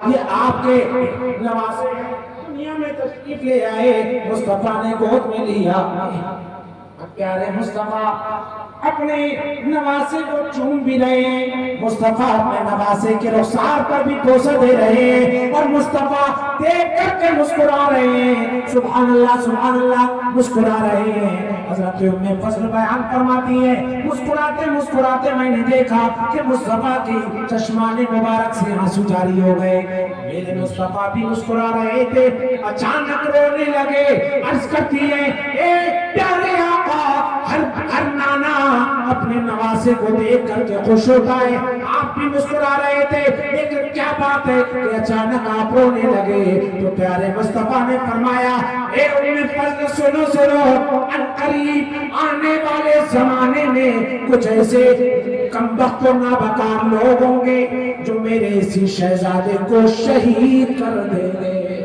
ये आपके नवासे हैं, दुनिया में तशरीफ ले आए, मुस्तफा ने गोद में लिया। प्यारे मुस्तफा अपने नवासे को चूम भी रहे हैं, मुस्तफा अपने नवासे के रुखसार पर भी बोसा दे रहे हैं और मुस्तफा देख करके मुस्कुरा रहे हैं। सुभान अल्लाह मुस्कुरा रहे हैं। हज़रत उम्मे फज़ल बयान फरमाती है, मुस्कुराते मुस्कुराते मैंने देखा कि मुस्तफा की चश्माने मुबारक से आंसू जारी हो गए। मेरे मुस्तफा भी मुस्कुरा रहे थे, अचानक रोने लगे। अर्ज करती है, ए प्यारे आका, हर नाना अपने नवासे को देख करके खुश होता है, आप भी मुस्कुरा रहे थे, लेकिन क्या बात है कि अचानक आप रोने लगे? तो प्यारे मुस्तफा ने फरमाया, ए उम्मे फज़ल सुनो सुनो, अनकरीब आने वाले जमाने में कुछ ऐसे कमबख्त और नाबकार लोग होंगे जो मेरे इसी शहजादे को शहीद कर देंगे।